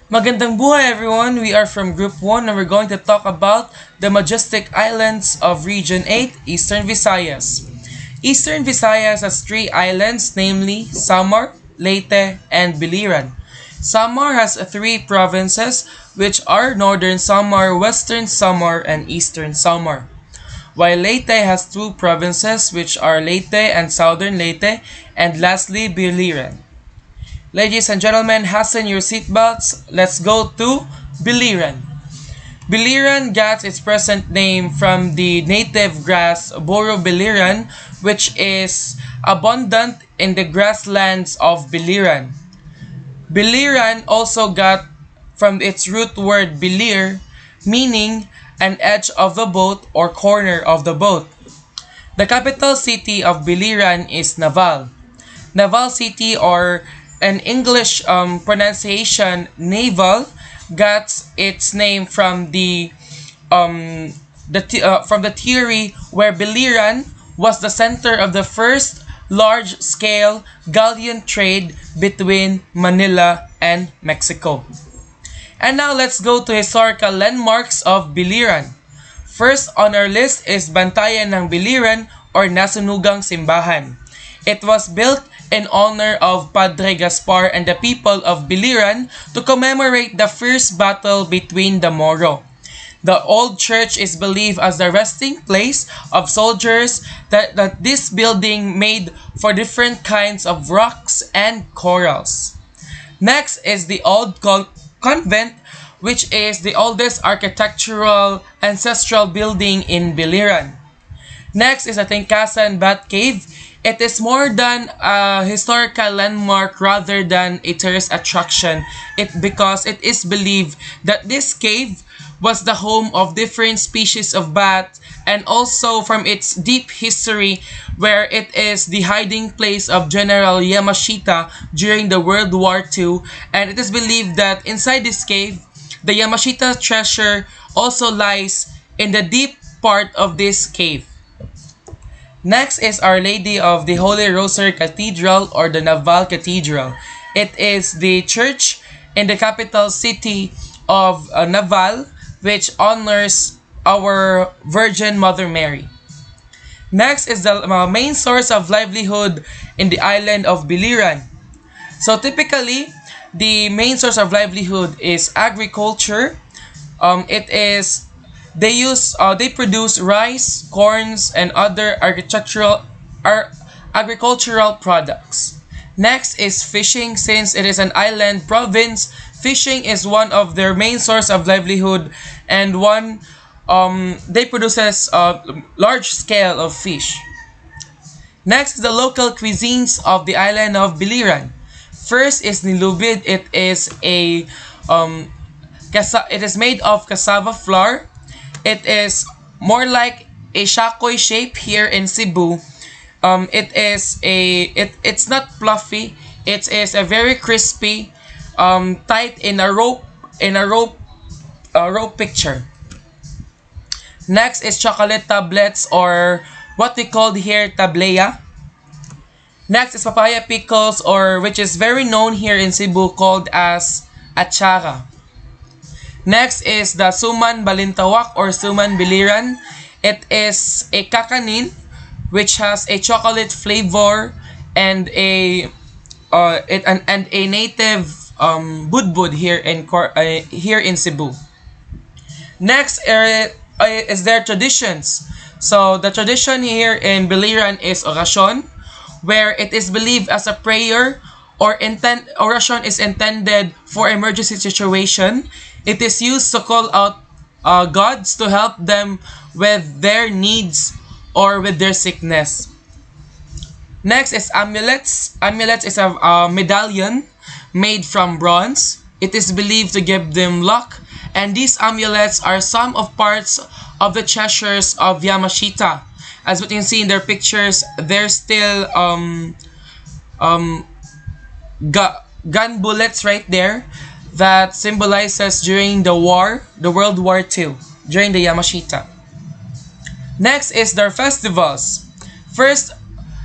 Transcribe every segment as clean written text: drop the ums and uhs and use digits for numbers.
Magandang buhay everyone! We are from Group 1 and we're going to talk about the majestic islands of Region 8, Eastern Visayas. Eastern Visayas has three islands, namely Samar, Leyte, and Biliran. Samar has three provinces, which are Northern Samar, Western Samar, and Eastern Samar. While Leyte has two provinces, which are Leyte and Southern Leyte, and lastly Biliran. Ladies and gentlemen, hasten your seatbelts. Let's go to Biliran. Biliran gets its present name from the native grass Boro Biliran, which is abundant in the grasslands of Biliran. Biliran also got from its root word bilir, meaning an edge of the boat or corner of the boat. The capital city of Biliran is Naval. Naval City, or an English pronunciation naval, got its name from the theory where Biliran was the center of the first large-scale galleon trade between Manila and Mexico. And now let's go to historical landmarks of Biliran. First on our list is Bantayan ng Biliran or Nasunugang Simbahan. It was built in honor of Padre Gaspar and the people of Biliran to commemorate the first battle between the Moro. The old church is believed as the resting place of soldiers that this building made for different kinds of rocks and corals. Next is the old convent, which is the oldest architectural ancestral building in Biliran. Next is the Tingkasan Bat Cave. It is more than a historical landmark rather than a tourist attraction. Because it is believed that this cave was the home of different species of bat, and also from its deep history where it is the hiding place of General Yamashita during the World War II, and it is believed that inside this cave, the Yamashita treasure also lies in the deep part of this cave. Next is Our Lady of the Holy Rosary Cathedral or the Naval Cathedral. It is the church in the capital city of Naval, which honors our Virgin Mother Mary. Next is the main source of livelihood in the island of Biliran. So typically, the main source of livelihood is agriculture. They produce rice, corns, and other agricultural products. Next is fishing. Since it is an island province, fishing is one of their main source of livelihood, and they produces a large scale of fish. Next, the local cuisines of the island of Biliran. First is nilubid. It is made of cassava flour. It is more like a shakoy shape here in Cebu. It's not fluffy. It is a very crispy, tight in a rope picture. Next is chocolate tablets, or what we called here tablea. Next is papaya pickles, or which is very known here in Cebu, called as achara. Next is the Suman Balintawak or Suman Biliran. It is a kakanin which has a chocolate flavor and a native budbud here in Cebu. Next is their traditions. So the tradition here in Biliran is orasyon, where it is believed as a prayer or oration is intended for emergency situation. It is used to call out gods to help them with their needs or with their sickness. Next is amulets. Amulets is a medallion made from bronze. It is believed to give them luck, and these amulets are some of parts of the treasures of Yamashita. As we can see in their pictures, there's still gun bullets right there that symbolizes during the World War II, during the Yamashita. Next is their festivals. First,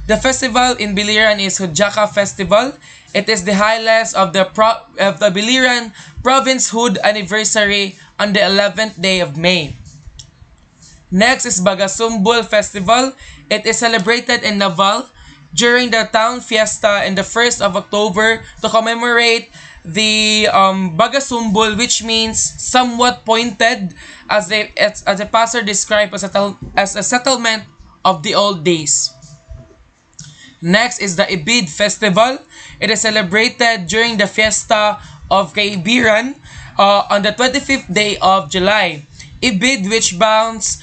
the festival in Biliran is Hudjaka Festival. It is the highlights of the Biliran provincehood anniversary on the 11th day of May. Next is Bagasumbul Festival. It is celebrated in Naval during the town fiesta in the 1st of October to commemorate the Bagasumbul, which means somewhat pointed, as the pastor described as a settlement of the old days. Next is the Ibid Festival. It is celebrated during the Fiesta of Kaibiran on the 25th day of July. Ibid, which bounds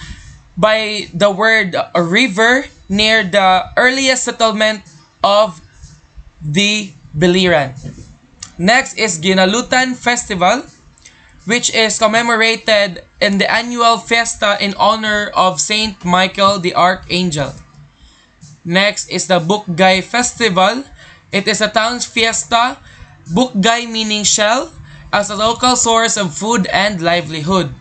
by the word a river near the earliest settlement of the Biliran. Next is Ginalutan Festival, which is commemorated in the annual fiesta in honor of Saint Michael the Archangel. Next is the Bukgay Festival. It is a town's fiesta, Bukgay meaning shell, as a local source of food and livelihood.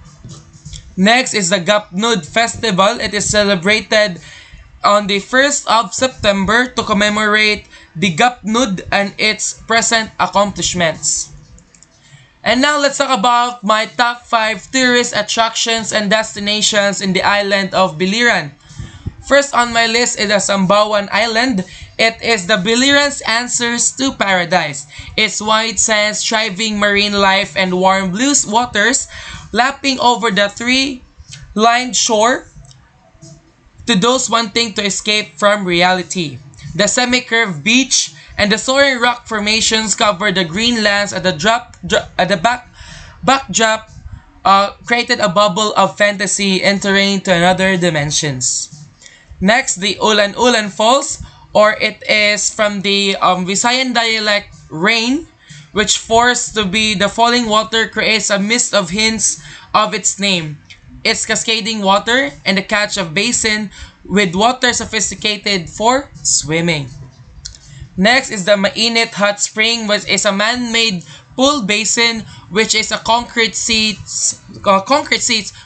Next is the Gapnud Festival. It is celebrated on the 1st of September to commemorate the Gapnud and its present accomplishments. And now let's talk about my top 5 tourist attractions and destinations in the island of Biliran. First on my list is the Sambawan Island. It is the Biliran's answers to paradise. Its white sands, thriving marine life, and warm blue waters lapping over the three-lined shore to those wanting to escape from reality. The semi-curved beach and the soaring rock formations cover the green lands at the backdrop created a bubble of fantasy entering to another dimensions. Next, the Ulan Ulan Falls, or it is from the Visayan dialect rain, which forced to be the falling water creates a mist of hints of its name. Its cascading water and the catch of basin with water sophisticated for swimming. Next is the Mainit Hot Spring, which is a man-made pool basin, which is a concrete seats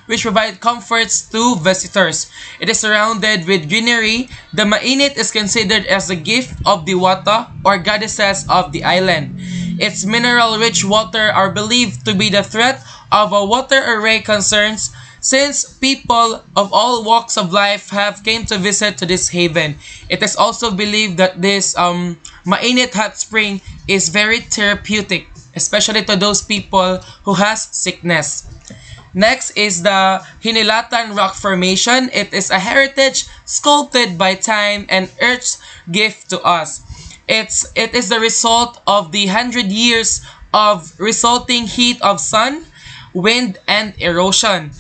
which provide comforts to visitors. It is surrounded with greenery. The Mainit is considered as the gift of the Wata, or goddesses of the island. Its mineral-rich water are believed to be the threat of a water array concerns, since people of all walks of life have came to visit to this haven. It is also believed that this Mainit Hot Spring is very therapeutic, especially to those people who has sickness. Next is the Hinilatan Rock Formation. It is a heritage sculpted by time and Earth's gift to us. It is the result of the 100 years of resulting heat of sun, wind, and erosion.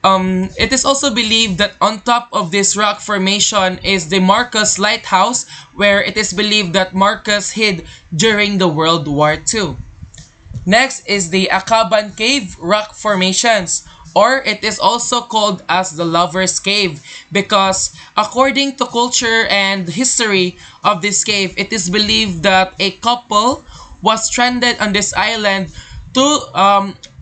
It is also believed that on top of this rock formation is the Marcus Lighthouse, where it is believed that Marcus hid during the World War II. Next is the Akaban Cave rock formations, or it is also called as the Lover's Cave, because according to culture and history of this cave, it is believed that a couple was stranded on this island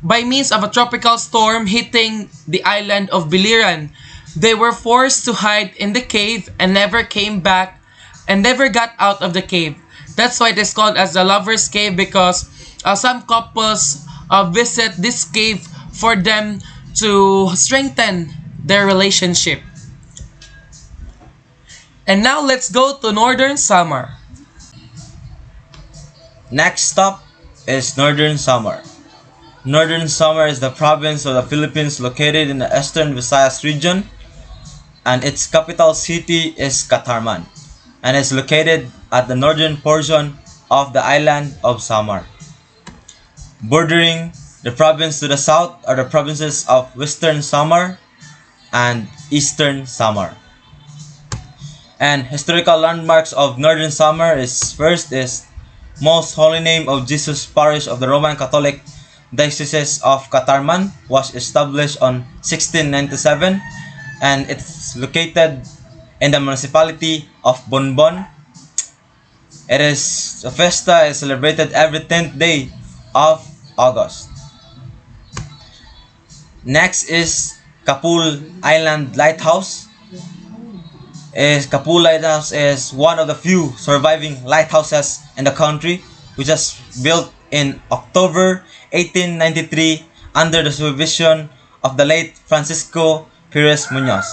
by means of a tropical storm hitting the island of Biliran. They were forced to hide in the cave and never came back and never got out of the cave. That's why it is called as the Lover's Cave, because some couples visit this cave for them to strengthen their relationship. And now let's go to Northern Samar. Next stop is Northern Samar. Northern Samar is the province of the Philippines located in the eastern Visayas region, and its capital city is Catarman, and is located at the northern portion of the island of Samar. Bordering the province to the south are the provinces of Western Samar and Eastern Samar. And historical landmarks of Northern Samar is first is Most Holy Name of Jesus Parish of the Roman Catholic Diocese of Catarman, was established on 1697, and it's located in the municipality of Bonbon. The festa is celebrated every 10th day of August. Next is Kapul Island Lighthouse. Kapul Lighthouse is one of the few surviving lighthouses in the country. which was built in October 1893 under the supervision of the late Francisco Perez Munoz.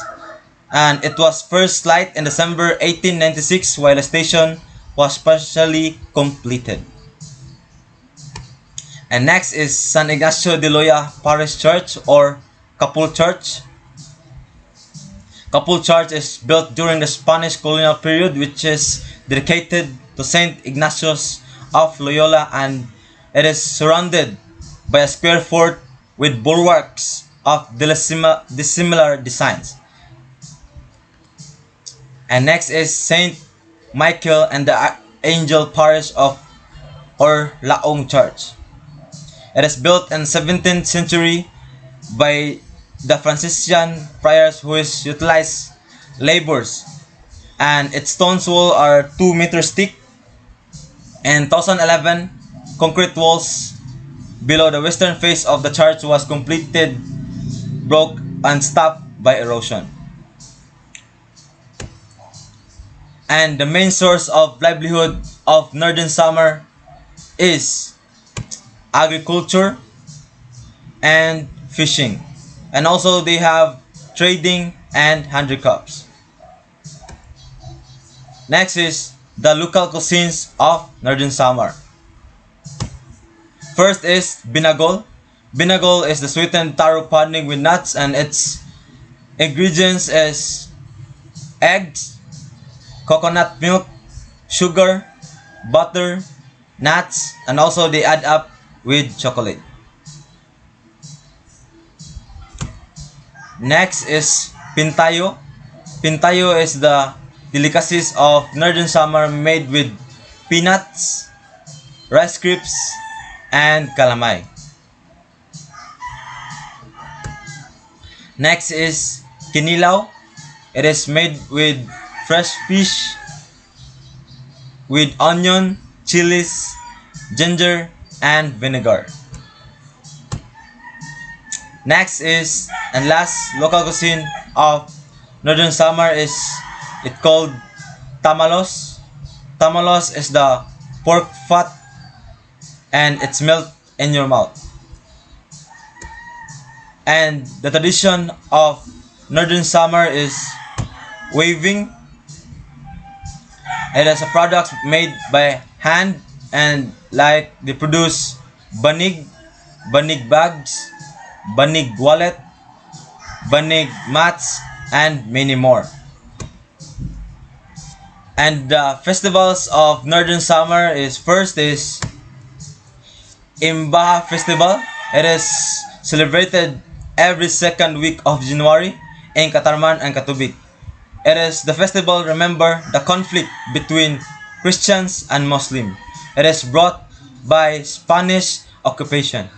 And it was first light in December 1896 while the station was partially completed. And next is San Ignacio de Loya Parish Church or Kapul Church. Kapul Church is built during the Spanish colonial period, which is dedicated to Saint Ignatius of Loyola, and it is surrounded by a square fort with bulwarks of dissimilar designs. And next is Saint Michael and the Angel Parish of or Laong Church. It is built in 17th century by the Franciscan friars who is utilized labors, and its stone walls are 2 meters thick, and 2011 concrete walls below the western face of the church was completed, broke and stopped by erosion. And the main source of livelihood of Northern Samar is agriculture and fishing, and also they have trading and handicrafts. Next is the local cuisines of Northern Samar. First is binagol. Binagol is the sweetened taro pudding with nuts, and its ingredients is eggs, coconut milk, sugar, butter, nuts, and also they add up with chocolate. Next is pintayo. Pintayo is the delicacies of Northern Samar made with peanuts, rice crisps, and calamay. Next is kinilaw. It is made with fresh fish with onion, chilies, ginger, and vinegar. Next is, and last local cuisine of Northern Samar is it called tamalos. Tamalos is the pork fat and it's melt in your mouth. And the tradition of Northern Samar is weaving. It is a product made by hand, and like they produce banig, banig bags, banig wallet, banig mats, and many more. And the festivals of Northern Samar is first is Imbaha Festival. It is celebrated every second week of January in Katarman and Katubig. It is the festival remember the conflict between Christians and Muslims. It is brought by Spanish occupation.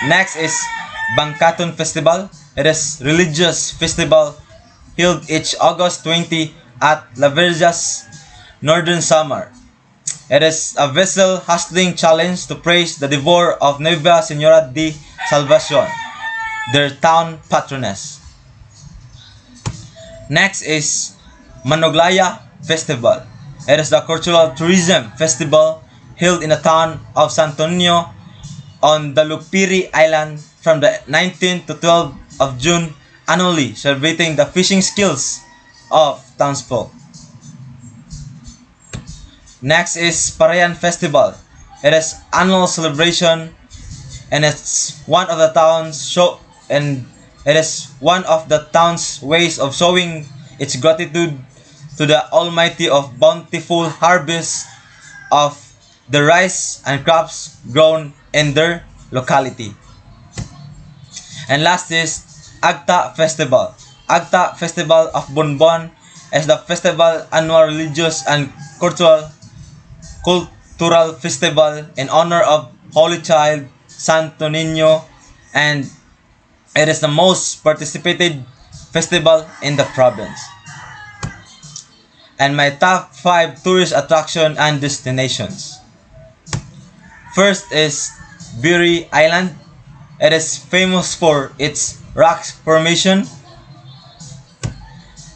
Next is Bangkaton Festival. It is religious festival held each August 20 at La Verjas, Northern Samar. It is a vessel hustling challenge to praise the devotee of Nueva Senora de Salvacion, their town patroness. Next is Manoglaya Festival. It is the cultural tourism festival held in the town of Santo Niño on the Lupiri Island from the 19th to 12th of June annually, celebrating the fishing skills of townsfolk. Next is Parayan Festival. It is annual celebration, and it's one of the town's ways of showing its gratitude to the Almighty of bountiful harvest of the rice and crops grown in their locality. And last is Agta Festival. Agta Festival of Bonbon is the festival annual religious and cultural festival in honor of Holy Child Santo Niño, and it is the most participated festival in the province. And my top 5 tourist attraction and destinations. First is Biri Island. It is famous for its rock formation.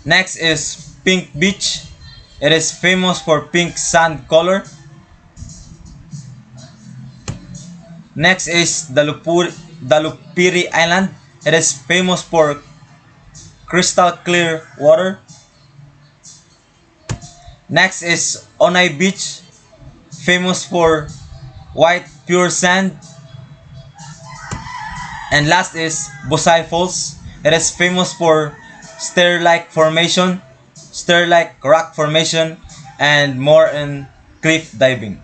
Next is Pink Beach. It is famous for pink sand color. Next is the Lupiri Island. It is famous for crystal clear water. Next is Onay Beach, famous for white pure sand. And last is Busay Falls. It is famous for stair-like rock formation, and more in cliff diving.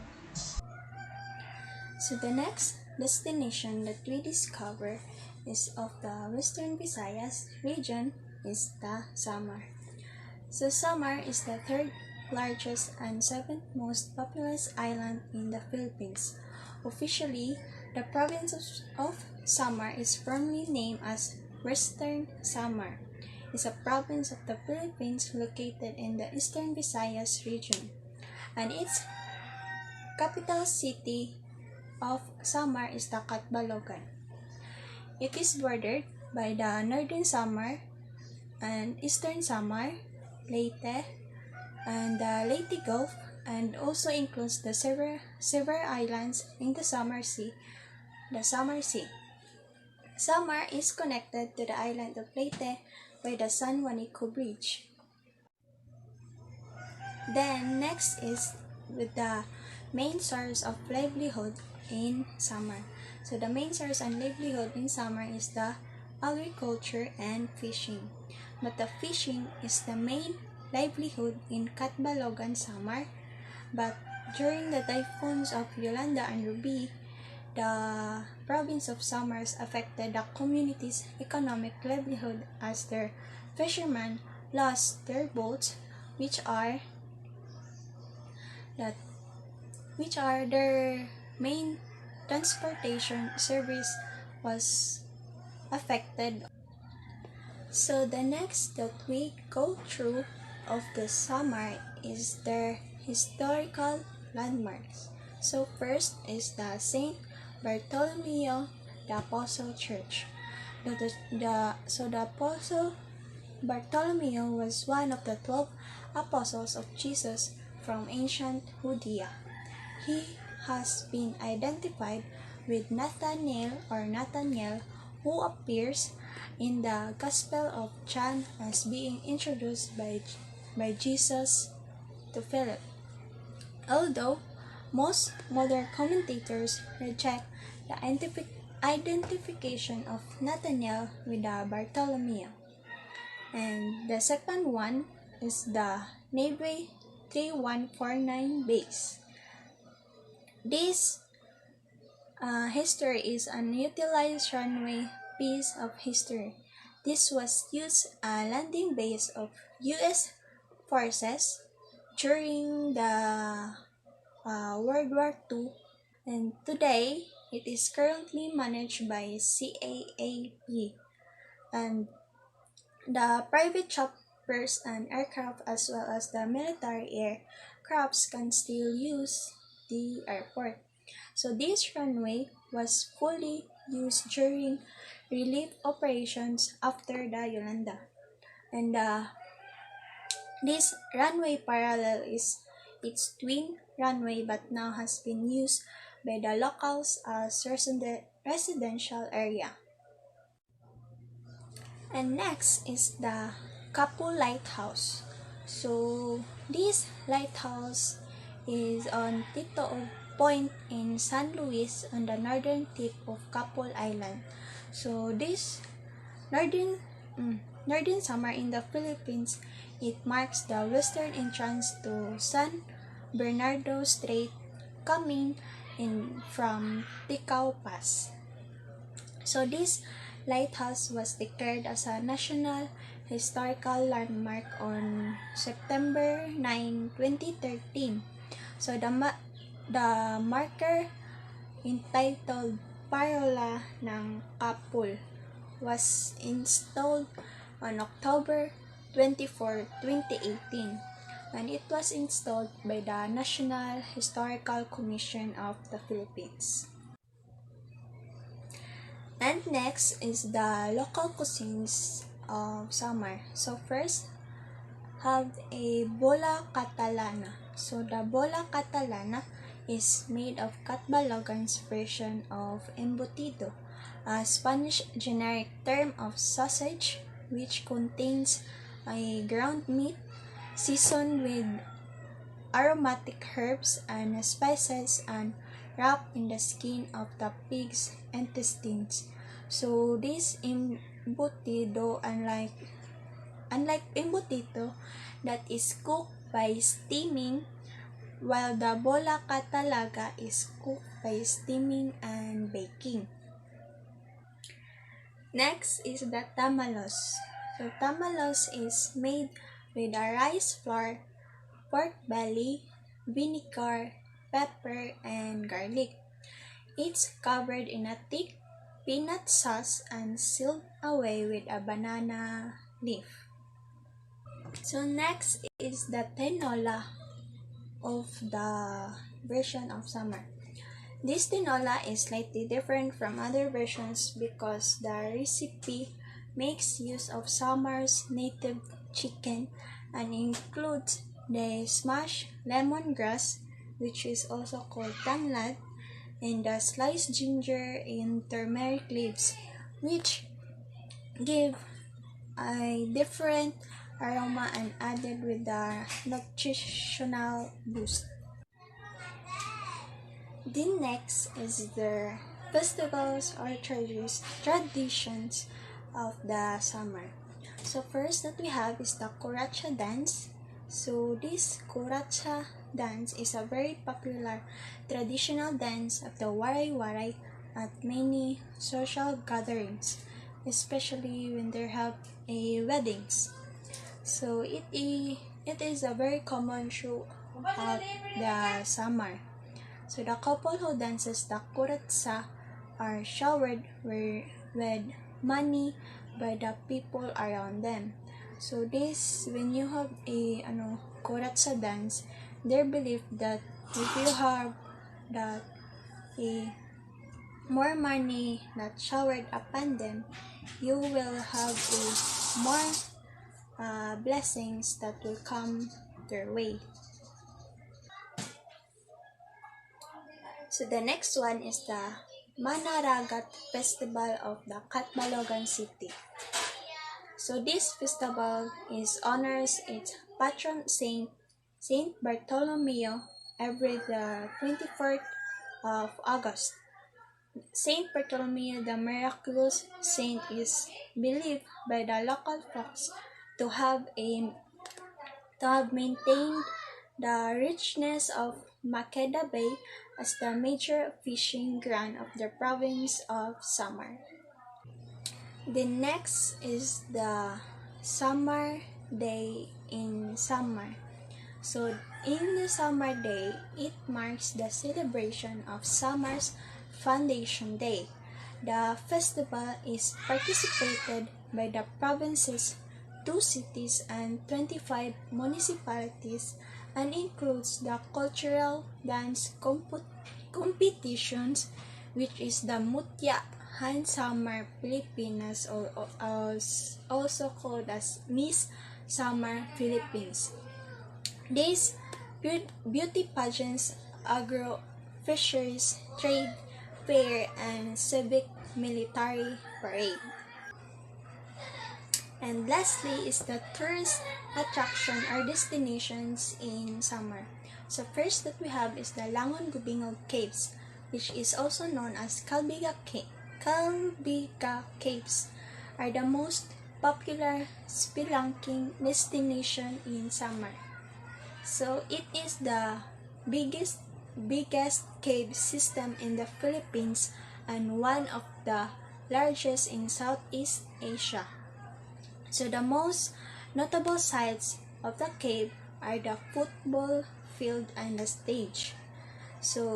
So the next destination that we discover is of the Western Visayas region is the Samar. So Samar is the third largest and seventh most populous island in the Philippines. Officially, the province of Samar is formally named as Western Samar. It's a province of the Philippines located in the Eastern Visayas region, and its capital city of Samar is the Catbalogan. It is bordered by the Northern Samar and Eastern Samar, Leyte, and the Leyte Gulf, and also includes the several islands in the Samar Sea. The Samar Sea. Samar is connected to the island of Leyte by the San Juanico Bridge. Then next is with the main source of livelihood in Samar. So the main source and livelihood in Samar is the agriculture and fishing. But the fishing is the main livelihood in Catbalogan, Samar. But during the typhoons of Yolanda and Ruby, the province of Samars affected the community's economic livelihood as their fishermen lost their boats, which are that which are their main transportation service was affected. So the next that we go through of the Samar is their historical landmarks. So first is the Saint Bartholomew the Apostle Church. The Apostle Bartholomew was one of the 12 apostles of Jesus from ancient Judea. He has been identified with Nathanael, who appears in the Gospel of John as being introduced by Jesus to Philip. Although most modern commentators reject the identification of Nathanael with the Bartholomew. And the second one is the Navy 3149 base. This history is an utilized runway piece of history. This was used a landing base of U.S. forces during the World War II, and today it is currently managed by CAAP, and the private choppers and aircraft as well as the military aircrafts can still use the airport. So this runway was fully used during relief operations after the Yolanda. And this runway parallel is its twin runway but now has been used by the locals as residential area. And next is the Kapu Lighthouse. So this lighthouse is on Tito Point in San Luis on the northern tip of Kapul Island. So this northern northern Samar in the Philippines, it marks the western entrance to San Bernardo Strait coming in from Ticao Pass. So this lighthouse was declared as a National Historical Landmark on September 9, 2013. So the marker entitled Parola ng Kapul was installed on October 24, 2018, and it was installed by the National Historical Commission of the Philippines. And next is the local cuisines of Samar. So first, have a bola catalana. So the bola catalana is made of Catbalogan's version of embutido, a Spanish generic term of sausage which contains a ground meat seasoned with aromatic herbs and spices and wrapped in the skin of the pig's intestines. So this embutido, unlike embutido that is cooked by steaming, while the bola catalaga is cooked by steaming and baking. Next is the tamalos. So tamalos is made with a rice flour, pork belly, vinegar, pepper, and garlic. It's covered in a thick peanut sauce and sealed away with a banana leaf. So next is the tinola of the version of summer. This tinola is slightly different from other versions because the recipe makes use of summer's native chicken and includes the smashed lemongrass, which is also called tanglad, and the sliced ginger and turmeric leaves, which give a different aroma and added with the nutritional boost. The next is the festivals or traditions of the summer. So first that we have is the Kuracha dance. So this Kuracha dance is a very popular traditional dance of the Waray-Waray at many social gatherings, especially when there have a weddings. So it is a very common show of the summer. So the couple who dances the kuratsa are showered with money by the people around them. So this, when you have a kuratsa dance, they believe that if you have that a more money that showered upon them, you will have a more blessings that will come their way. So the next one is the Manaragat Festival of the Catbalogan City. So this festival is honors its patron saint, Saint Bartolomeo, every the 24th of August. Saint Bartolomeo the Miraculous Saint is believed by the local folks to have maintained the richness of Makeda Bay as the major fishing ground of the province of Samar. The next is the Summer Day in Samar. So, in the Summer Day, it marks the celebration of Samar's Foundation Day. The festival is participated by the province's 2 cities and 25 municipalities and includes the cultural dance competitions, which is the Mutya Han Summer Pilipinas, or also called as Miss Summer Philippines. These beauty pageants, agro, fisheries, trade, fair, and civic military parade. And lastly is the tourist attraction or destinations in summer. So first that we have is the Langon Gubingog Caves, which is also known as Calbiga Caves, are the most popular spelunking destination in summer. So it is the biggest cave system in the Philippines and one of the largest in Southeast Asia. So the most notable sites of the cave are the football field and the stage. So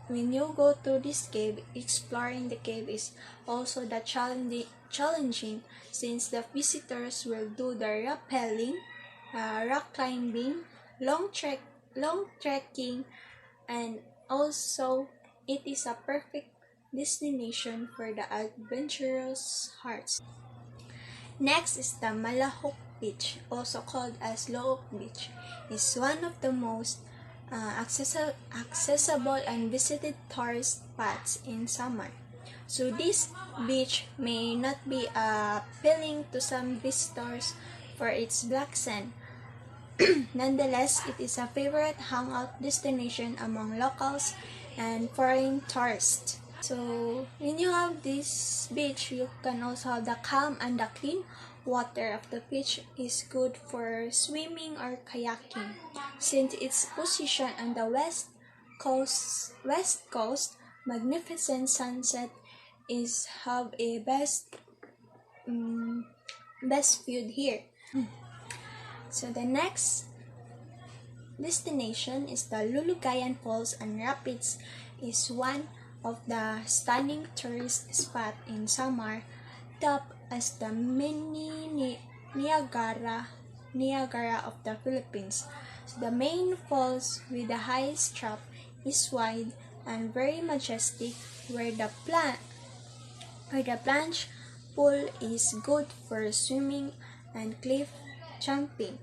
when you go to this cave, exploring the cave is also the challenging since the visitors will do the rappelling, rock climbing, long trekking, and also it is a perfect destination for the adventurous hearts. Next is the Malahok Beach, also called as Look Beach. It's one of the most accessible and visited tourist spots in summer. So this beach may not be appealing to some visitors for its black sand. Nonetheless, it is a favorite hangout destination among locals and foreign tourists. So when you have this beach, you can also have the calm and the clean water of the beach is good for swimming or kayaking. Since its position on the west coast, magnificent sunset is have a best view here. So the next destination is the Lulugayan Falls and Rapids is one of the stunning tourist spot in Samar, top as the mini Niagara of the Philippines. So the main falls with the highest drop is wide and very majestic, where the plunge pool is good for swimming and cliff jumping.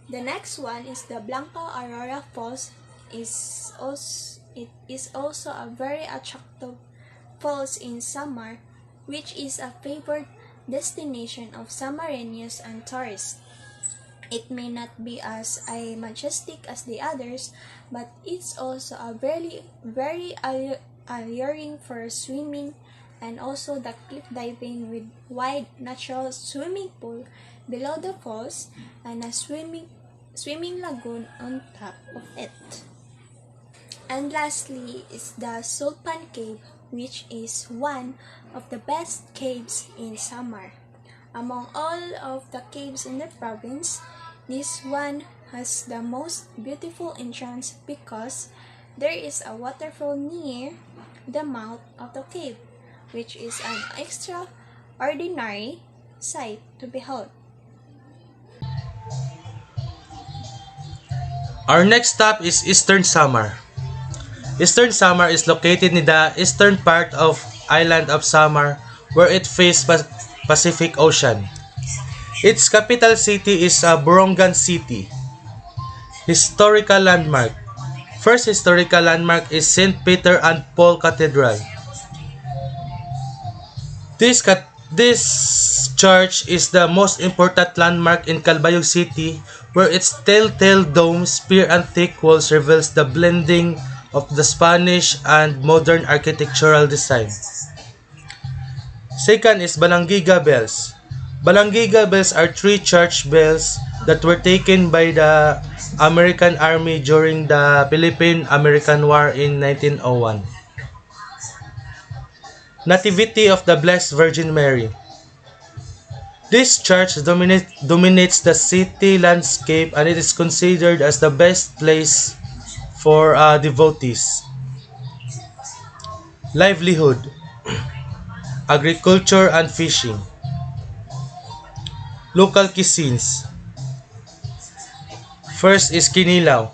The next one is the Blanco Aurora Falls. It is also a very attractive falls in summer, which is a favored destination of Samareños and tourists. It may not be as majestic as the others, but it's also a very alluring for swimming, and also the cliff diving with wide natural swimming pool below the falls and a swimming lagoon on top of it. And lastly is the Sulpan Cave, which is one of the best caves in Samar. Among all of the caves in the province, this one has the most beautiful entrance because there is a waterfall near the mouth of the cave, which is an extraordinary sight to behold. Our next stop is Eastern Samar. Eastern Samar is located in the eastern part of island of Samar, where it faces Pacific Ocean. Its capital city is Borongan City. Historical landmark. First historical landmark is St. Peter and Paul Cathedral. This church is the most important landmark in Calbayog City, where its telltale dome, spear and thick walls reveals the blending of the Spanish and modern architectural design. Second is Balangiga bells. Balangiga bells are three church bells that were taken by the American Army during the Philippine-American War in 1901. Nativity of the Blessed Virgin Mary. This church dominates the city landscape, and it is considered as the best place for devotees. Livelihood, agriculture and fishing. Local cuisines. First is kinilaw.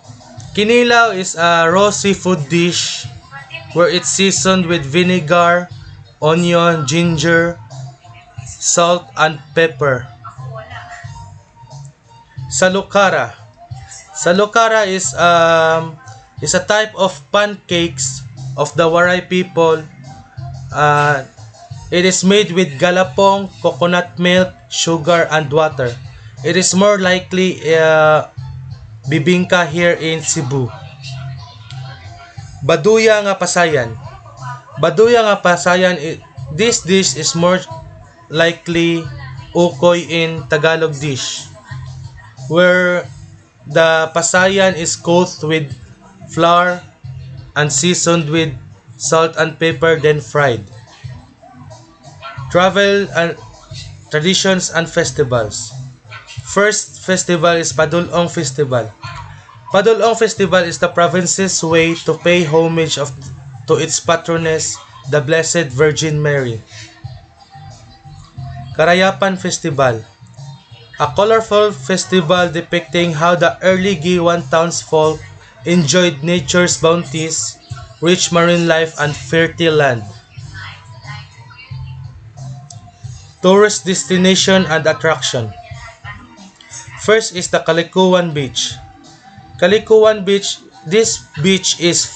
Kinilaw is a raw seafood dish where it's seasoned with vinegar, onion, ginger, salt, and pepper. Salukara. Salukara is a type of pancakes of the Waray people. It is made with galapong, coconut milk, sugar, and water. It is more likely bibingka here in Cebu. Baduya nga pasayan. Baduya nga pasayan, this dish is more likely ukoy in Tagalog dish, where the pasayan is coated with flour and seasoned with salt and pepper, then fried. Travel and traditions and festivals. First festival is Padulong Festival. Padulong Festival is the province's way to pay homage to its patroness, the Blessed Virgin Mary. Karayapan Festival. A colorful festival depicting how the early Giwan townsfolk enjoyed nature's bounties, rich marine life, and fertile land. Tourist destination and attraction. First is the Kalikuan Beach. Kalikuan Beach This beach is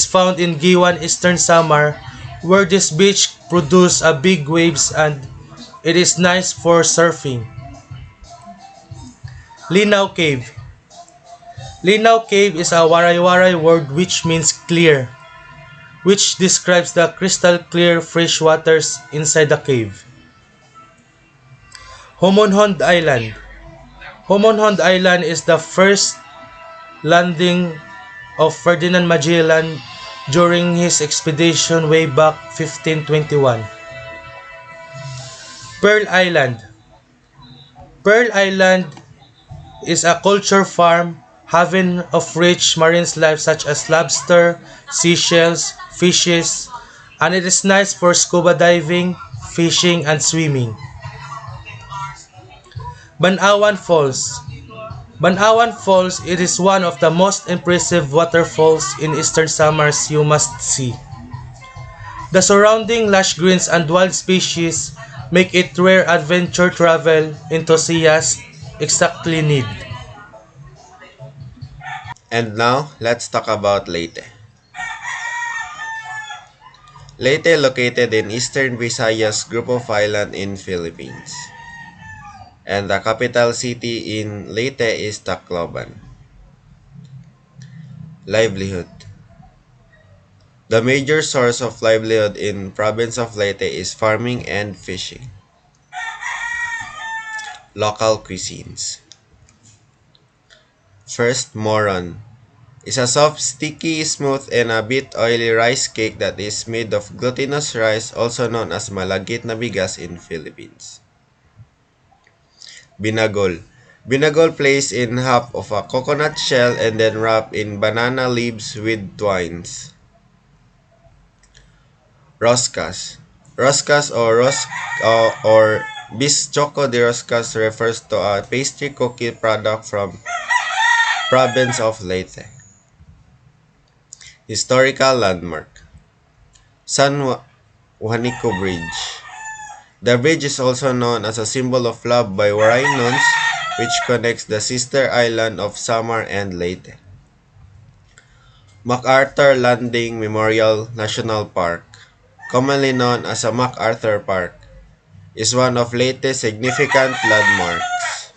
found in Giwan, Eastern Samar, where this beach produce a big waves and it is nice for surfing. Linaw Cave. Linaw Cave is a Waray-Waray word which means clear, which describes the crystal clear fresh waters inside the cave. Homonhond Island. Homonhond Island is the first landing of Ferdinand Magellan during his expedition way back 1521. Pearl Island. Pearl Island is a culture farm haven of rich marine life such as lobster, seashells, fishes, and it is nice for scuba diving, fishing, and swimming. Banawan Falls. Banawan Falls it is one of the most impressive waterfalls in Eastern Samars you must see. The surrounding lush greens and wild species make it rare adventure travel enthusiasts exactly need. And now, let's talk about Leyte. Leyte located in eastern Visayas group of island in Philippines. And the capital city in Leyte is Tacloban. Livelihood. The major source of livelihood in province of Leyte is farming and fishing. Local cuisines. First, moron is a soft, sticky, smooth, and a bit oily rice cake that is made of glutinous rice, also known as malagkit na bigas in Philippines. Binagol. Binagol placed in half of a coconut shell and then wrapped in banana leaves with twines. Roscas. Roscas or Bischoco de Roscas refers to a pastry cookie product from province of Leyte. Historical landmark. Juanico Bridge. The bridge is also known as a symbol of love by Waray nuns, which connects the sister island of Samar and Leyte. MacArthur Landing Memorial National Park, commonly known as a MacArthur Park, is one of Leyte's significant landmarks.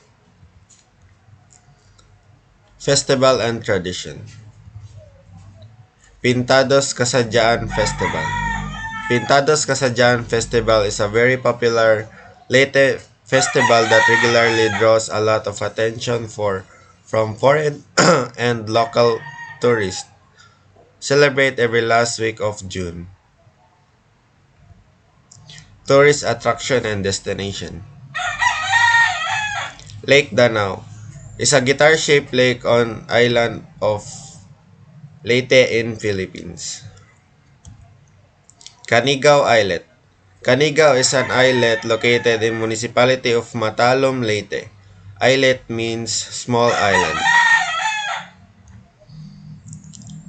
Festival and tradition. Pintados Kasadyaan Festival. Pintados Kasadyaan Festival is a very popular Leyte festival that regularly draws a lot of attention from foreign and local tourists. Celebrate every last week of June. Tourist attraction and destination. Lake Danau is a guitar-shaped lake on island of Leyte in Philippines. Canigao Islet. Canigao is an islet located in municipality of Matalom, Leyte. Islet means small island.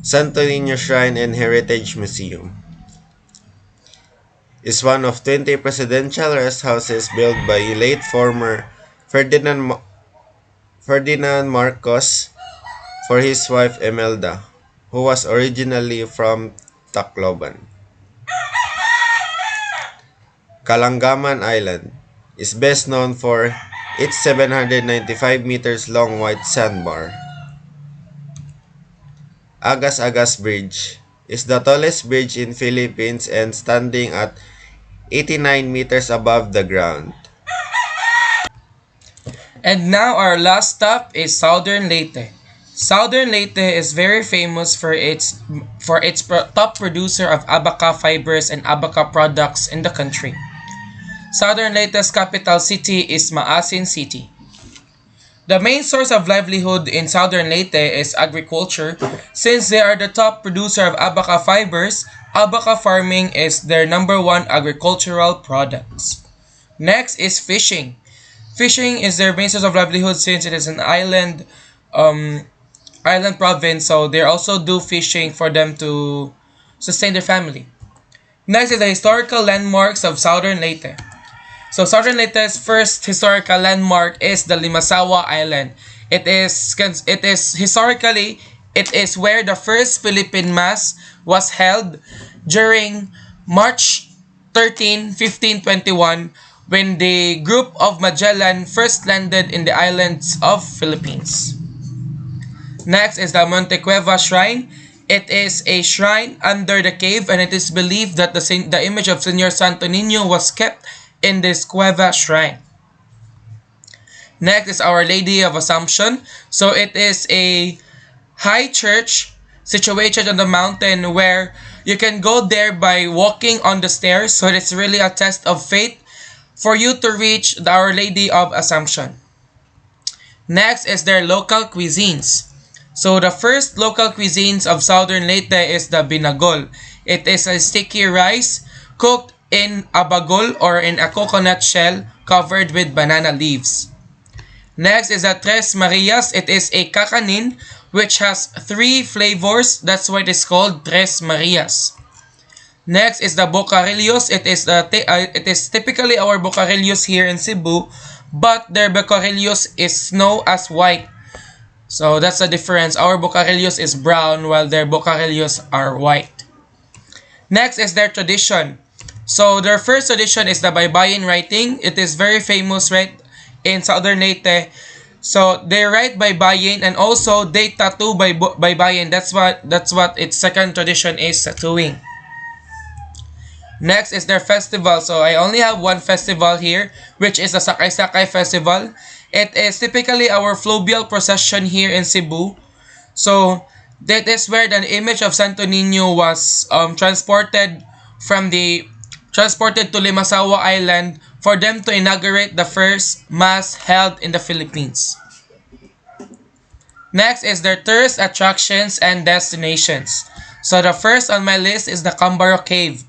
Santo Niño Shrine and Heritage Museum is one of 20 presidential rest houses built by late former Ferdinand Marcos for his wife Imelda, who was originally from Tacloban. Kalangaman Island is best known for its 795 meters long white sandbar. Agas-Agas Bridge is the tallest bridge in Philippines and standing at 89 meters above the ground. And now our last stop is Southern Leyte. Southern Leyte is very famous for its top producer of abaca fibers and abaca products in the country. Southern Leyte's capital city is Maasin City. The main source of livelihood in Southern Leyte is agriculture. Since they are the top producer of abaca fibers, abaca farming is their number one agricultural products. Next is fishing. Fishing is their main source of livelihood since it is an island province, so they also do fishing for them to sustain their family. Next is the historical landmarks of Southern Leyte. So Southern Leyte's first historical landmark is the Limasawa Island. It is historically It is where the first Philippine Mass was held during March 13, 1521, when the group of Magellan first landed in the islands of Philippines. Next is the Monte Cueva Shrine. It is a shrine under the cave, and it is believed that the image of Señor Santo Niño was kept in this cueva shrine. Next is Our Lady of Assumption. So it is a high church situated on the mountain where you can go there by walking on the stairs. So it's really a test of faith for you to reach the Our Lady of Assumption. Next is their local cuisines. So the first local cuisines of Southern Leyte is the binagol. It is a sticky rice cooked in a bagol or in a coconut shell covered with banana leaves. Next is the Tres Marias. It is a kakanin which has 3 flavors. That's why it is called Tres Marias. Next is the Bocarillos. It is typically our Bocarillos here in Cebu, but their Bocarillos is snow as white. So that's the difference. Our Bocarillos is brown while their Bocarillos are white. Next is their tradition. So their first tradition is the baybayin writing. It is very famous, right, in Southern Leyte. So they write baybayin, and also they tattoo baybayin. That's what its second tradition is, tattooing. Next is their festival. So I only have one festival here, which is the Sakay-Sakay Festival. It is typically our fluvial procession here in Cebu. So that is where the image of Santo Niño was transported to Limasawa Island for them to inaugurate the first mass held in the Philippines. Next is their tourist attractions and destinations. So the first on my list is the Cambaro Cave.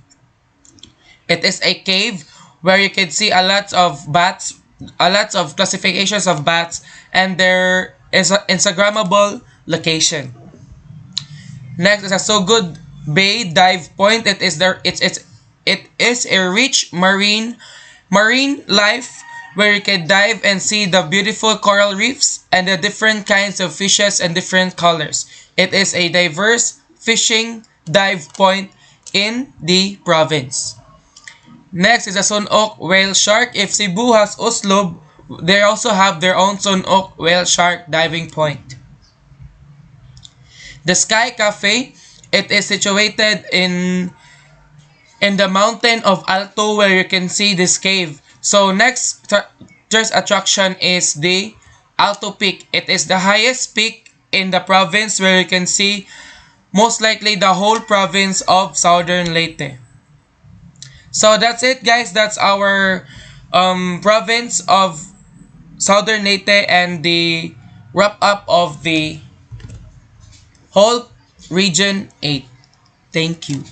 It is a cave where you can see a lot of bats, a lot of classifications of bats, and there is an Instagrammable location. Next is a So Good Bay Dive Point. It is a rich marine life where you can dive and see the beautiful coral reefs and the different kinds of fishes and different colors. It is a diverse fishing dive point in the province. Next is the Sunok Whale Shark. If Cebu has Uslob, they also have their own Sunok Whale Shark diving point. The Sky Cafe, it is situated in the mountain of Alto where you can see this cave. So next tourist attraction is the Alto Peak. It is the highest peak in the province where you can see most likely the whole province of Southern Leyte. So that's it, guys. That's our province of Southern Leyte and the wrap up of the whole Region 8. Thank you.